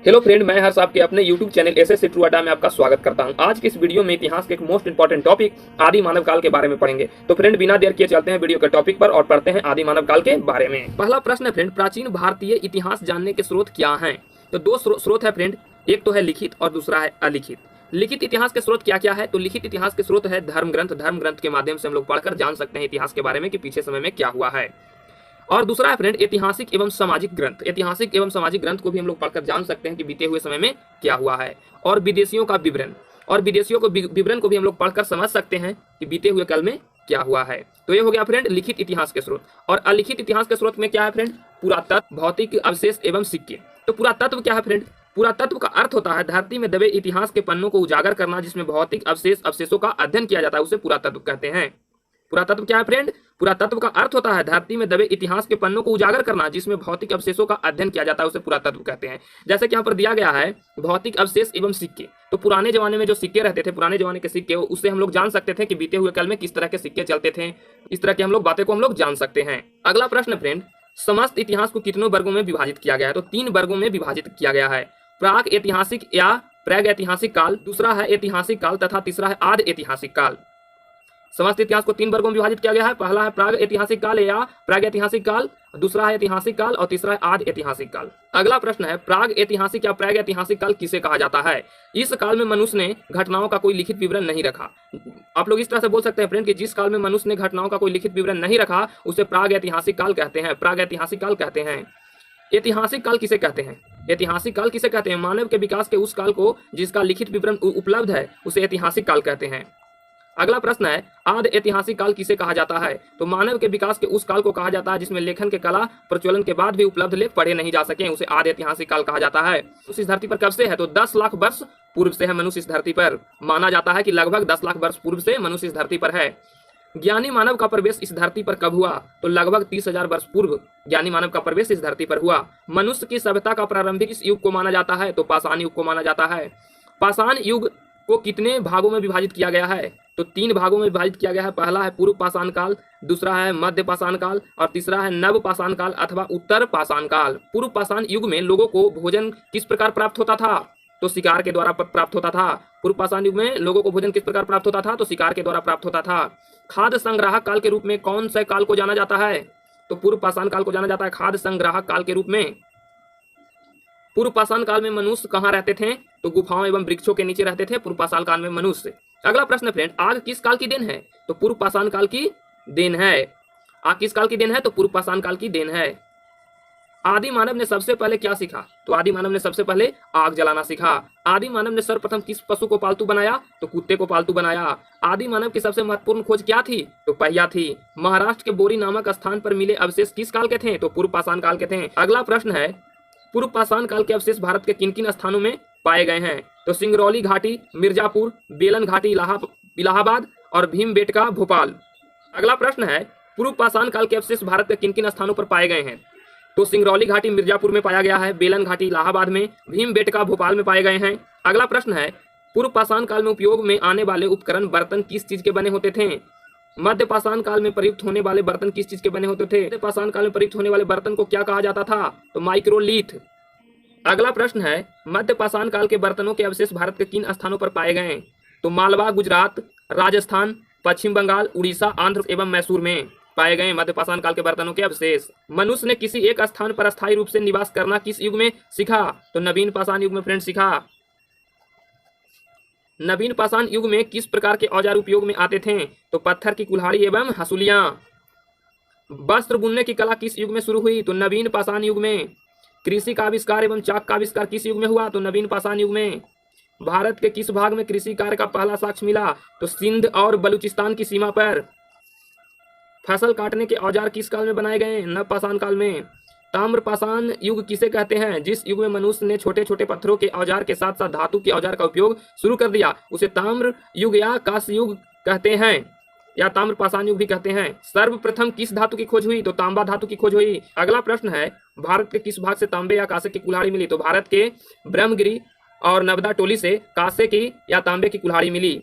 Hello friend, मैं हर्ष आपके अपने YouTube चैनल एसएससी ट्रू अड्डा में आपका स्वागत करता हूं। आज के इस वीडियो में इतिहास के एक मोस्ट इंपॉर्टेंट टॉपिक आदि मानव काल के बारे में पढ़ेंगे। तो फ्रेंड, बिना देर किए चलते हैं वीडियो के टॉपिक पर और पढ़ते हैं आदि मानव काल के बारे में। पहला प्रश्न है फ्रेंड, प्राचीन भारतीय इतिहास जानने के स्रोत क्या हैं? तो दो स्रोत है फ्रेंड, एक तो है लिखित और दूसरा है अलिखित। लिखित इतिहास के स्रोत क्या क्या है? तो लिखित इतिहास के स्रोत है धर्म ग्रंथ के माध्यम से हम लोग पढ़कर जान सकते हैं इतिहास के बारे में कि पीछे समय में क्या हुआ है। और दूसरा है फ्रेंड ऐतिहासिक एवं सामाजिक ग्रंथ। ऐतिहासिक एवं सामाजिक ग्रंथ को भी हम लोग पढ़कर जान सकते हैं कि बीते हुए समय में क्या हुआ है। और विदेशियों का विवरण, और विदेशियों को विवरण को भी हम लोग पढ़कर समझ सकते हैं कि बीते हुए काल में क्या हुआ है। तो ये हो गया फ्रेंड लिखित इतिहास के स्रोत। और अलिखित इतिहास के स्रोत में क्या है फ्रेंड? पुरातत्व, भौतिक अवशेष एवं सिक्के। तो पुरातत्व क्या है फ्रेंड? पुरातत्व का अर्थ होता है धरती में दबे इतिहास के पन्नों को उजागर करना, जिसमें भौतिक अवशेषों का अध्ययन किया जाता है, उसे पुरातत्व कहते हैं। पुरातत्व क्या है फ्रेंड? पुरातत्व का अर्थ होता है धरती में दबे इतिहास के पन्नों को उजागर करना, जिसमें भौतिक अवशेषों का अध्ययन किया जाता है, उसे पुरातत्व कहते हैं। जैसे कि यहाँ पर दिया गया है भौतिक अवशेष एवं सिक्के। तो पुराने जमाने में जो सिक्के रहते थे, पुराने जमाने के सिक्के, उससे हम लोग जान सकते थे कि बीते हुए काल में किस तरह के सिक्के चलते थे। इस तरह की हम लोग बातें को हम लोग जान सकते हैं। अगला प्रश्न फ्रेंड, समस्त इतिहास को कितनों वर्गों में विभाजित किया गया है? तो 3 वर्गों में विभाजित किया गया है। प्राग ऐतिहासिक या प्राग ऐतिहासिक काल, दूसरा है ऐतिहासिक काल तथा तीसरा है आद ऐतिहासिक काल। समस्त इतिहास को 3 वर्गों में विभाजित किया गया है। पहला है प्राग ऐतिहासिक काल या प्राग ऐतिहासिक काल, दूसरा है ऐतिहासिक काल और तीसरा है आद ऐतिहासिक काल। अगला प्रश्न है, प्राग ऐतिहासिक या प्राग ऐतिहासिक काल किसे कहा जाता है? इस काल में मनुष्य ने घटनाओं का कोई लिखित विवरण नहीं रखा। आप लोग इस तरह से बोल सकते हैं फ्रेंड कि जिस काल में मनुष्य ने घटनाओं का कोई लिखित विवरण नहीं रखा, उसे प्राग ऐतिहासिक काल कहते हैं। प्राग ऐतिहासिक काल कहते हैं। ऐतिहासिक काल किसे कहते हैं? ऐतिहासिक काल किसे कहते हैं? मानव के विकास के उस काल को जिसका लिखित विवरण उपलब्ध है, उसे ऐतिहासिक काल कहते हैं। अगला प्रश्न है, आद ऐतिहासिक काल किसे कहा जाता है? तो मानव के विकास के उस काल को कहा जाता है जिसमें लेखन के कला प्रचलन के बाद भी उपलब्ध लेख पढ़े नहीं जा सके, उसे आद ऐतिहासिक काल कहा जाता है। मनुष्य इस धरती पर कब से है? तो 10 लाख वर्ष पूर्व से है मनुष्य इस धरती पर। माना जाता है कि लगभग 10 लाख वर्ष पूर्व से मनुष्य इस धरती पर है। ज्ञानी मानव का प्रवेश इस धरती पर कब हुआ? तो लगभग 30,000 वर्ष पूर्व ज्ञानी मानव का प्रवेश इस धरती पर हुआ। मनुष्य की सभ्यता का प्रारंभिक इस युग को माना जाता है? तो पाषाण युग को माना जाता है। पाषाण युग को कितने भागों में विभाजित किया गया है? तो 3 भागों में विभाजित किया गया है। पहला है पूर्व पाषाण काल, दूसरा है मध्य पाषाण काल और तीसरा है नव पाषाण काल अथवा उत्तर पाषाण काल। पूर्व पाषाण युग में लोगों को भोजन किस प्रकार प्राप्त होता था? तो शिकार के द्वारा प्राप्त होता था। पूर्व पाषाण युग में लोगों को भोजन किस प्रकार प्राप्त होता था? तो शिकार के द्वारा प्राप्त होता था। खाद्य संग्राहक काल के रूप में कौन से काल को जाना जाता है? तो पूर्व पाषाण काल को जाना जाता है खाद्य संग्राहक काल के रूप में। पूर्व पाषाण काल में मनुष्य कहाँ रहते थे? तो गुफाओं एवं वृक्षों के नीचे रहते थे पूर्व पाषाण काल में मनुष्य। अगला प्रश्न फ्रेंड, आग किस काल की देन है? तो पूर्व पाषाण काल की देन है। आग किस काल की देन है? तो पूर्व पाषाण काल की देन है। आदि मानव ने सबसे पहले क्या सीखा? तो आदि मानव ने सबसे पहले आग जलाना सीखा। आदि मानव ने सर्वप्रथम किस पशु को पालतू बनाया? तो कुत्ते को पालतू बनाया। आदि मानव की सबसे महत्वपूर्ण खोज क्या थी? तो पहिया थी। महाराष्ट्र के बोरी नामक स्थान पर मिले अवशेष किस काल के थे? तो पूर्व पाषाण काल के थे। अगला प्रश्न है, पूर्व पाषाण काल के अवशेष भारत के किन किन स्थानों में पाए गए हैं? तो सिंगरौली घाटी मिर्जापुर, बेलन घाटी इलाहाबाद और भीमबेटका भोपाल। अगला प्रश्न है, पूर्व पाषाण काल के अवशेष भारत के किन किन स्थानों पर पाए गए हैं? तो सिंगरौली घाटी मिर्जापुर में पाया गया है, बेलन घाटी इलाहाबाद में, भीमबेटका भोपाल में पाए गए हैं। अगला प्रश्न है, पूर्व पाषाण काल में उपयोग में आने वाले उपकरण बर्तन किस चीज के बने होते थे? मध्य पाषाण काल में प्रयुक्त होने वाले बर्तन किस चीज के बने होते थे? मध्य पाषाण काल में प्रयुक्त होने वाले बर्तन को क्या कहा जाता था? तो माइक्रोलीथ। अगला प्रश्न है, मध्य पाषाण काल के बर्तनों के अवशेष भारत के किन स्थानों पर पाए गए? तो मालवा, गुजरात, राजस्थान, पश्चिम बंगाल, उड़ीसा, आंध्र एवं मैसूर में पाए गए मध्य पाषाण काल के बर्तनों के अवशेष। मनुष्य ने किसी एक स्थान पर अस्थायी रूप से निवास करना किस युग में सीखा? तो नवीन पाषाण युग में फ्रेंड सीखा। नवीन पाषाण युग में किस प्रकार के औजार उपयोग में आते थे? तो पत्थर की कुल्हाड़ी एवं हसूलियां। वस्त्र बुनने की कला किस युग में शुरू हुई? तो नवीन पाषाण युग में। कृषि का आविष्कार एवं चाक का आविष्कार किस युग में हुआ? तो नवीन पाषाण युग में। भारत के किस भाग में कृषि कार्य का पहला साक्ष्य मिला? तो सिंध और बलूचिस्तान की सीमा पर। फसल काटने के औजार किस काल में बनाए गए? नव पाषाण काल में। ताम्र पाषाण युग किसे कहते हैं? जिस युग में मनुष्य ने छोटे छोटे पत्थरों के औजार के साथ साथ धातु के औजार का उपयोग शुरू कर दिया, उसे ताम्र युग या कांस्य युग कहते हैं, या ताम्र पाषाण युग भी कहते हैं। सर्वप्रथम किस धातु की खोज हुई? तो तांबा धातु की खोज हुई। अगला प्रश्न है, भारत के किस भाग से तांबे या कांसे की कुल्हाड़ी मिली? तो भारत के ब्रह्मगिरी और नवदा टोली से कांसे की या तांबे की कुल्हाड़ी मिली।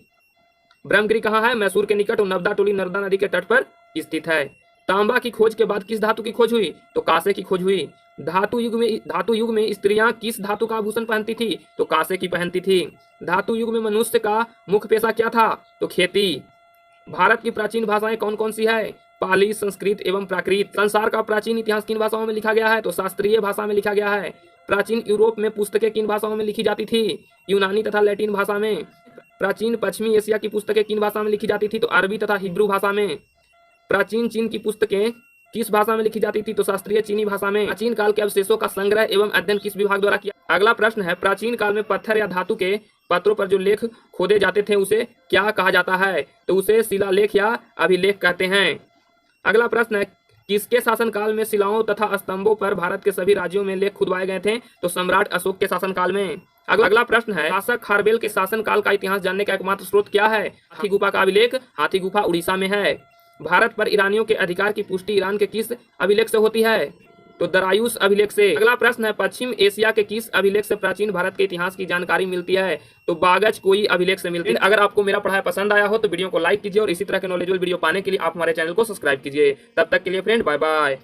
ब्रह्मगिरी कहाँ है? मैसूर के निकट और नवदा टोली नर्मदा नदी के तट पर स्थित है। तांबा की खोज के बाद किस धातु की खोज हुई? तो कांसे की खोज हुई। धातु युग में स्त्रियां किस धातु का आभूषण पहनती थी? तो कांसे की पहनती थी। धातु युग में मनुष्य का मुख्य पेशा क्या था? तो खेती। भारत की प्राचीन भाषाएं कौन कौन सी है? पाली, संस्कृत एवं प्राकृत। संसार का प्राचीन इतिहास किन भाषाओं में लिखा गया है? तो शास्त्रीय भाषा में लिखा गया है। प्राचीन यूरोप में पुस्तकें किन भाषाओं में लिखी जाती थी? यूनानी तथा लैटिन भाषा में। प्राचीन पश्चिमी एशिया की पुस्तकें किन भाषा में लिखी जाती थी? तो अरबी तथा हिब्रू भाषा में। प्राचीन चीन की पुस्तकें किस भाषा में लिखी जाती थी? तो शास्त्रीय चीनी भाषा में। प्राचीन काल के अवशेषों का संग्रह एवं अध्ययन किस विभाग द्वारा किया? अगला प्रश्न है, प्राचीन काल में पत्थर या धातु के पत्रों पर जो लेख खोदे जाते थे उसे क्या कहा जाता है? तो उसे शिलालेख या अभिलेख कहते हैं। अगला प्रश्न है, किसके शासनकाल में शिलाओं तथा स्तंभों पर भारत के सभी राज्यों में लेख खुदवाए गए थे? तो सम्राट अशोक के शासनकाल में। अगला प्रश्न है, शासक खारबेल के शासनकाल का इतिहास जानने का एकमात्र स्रोत क्या है? हाथी गुफा का अभिलेख। हाथी गुफा उड़ीसा में है। भारत पर ईरानियों के अधिकार की पुष्टि ईरान के किस अभिलेख से होती है? तो दरायुस अभिलेख से। अगला प्रश्न है, पश्चिम एशिया के किस अभिलेख से प्राचीन भारत के इतिहास की जानकारी मिलती है? तो बागज कोई अभिलेख से मिलती है। अगर आपको मेरा पढ़ाई पसंद आया हो तो वीडियो को लाइक कीजिए और इसी तरह के नॉलेजेबल वीडियो पाने के लिए आप हमारे चैनल को सब्सक्राइब कीजिए। तब तक के लिए फ्रेंड, बाय बाय।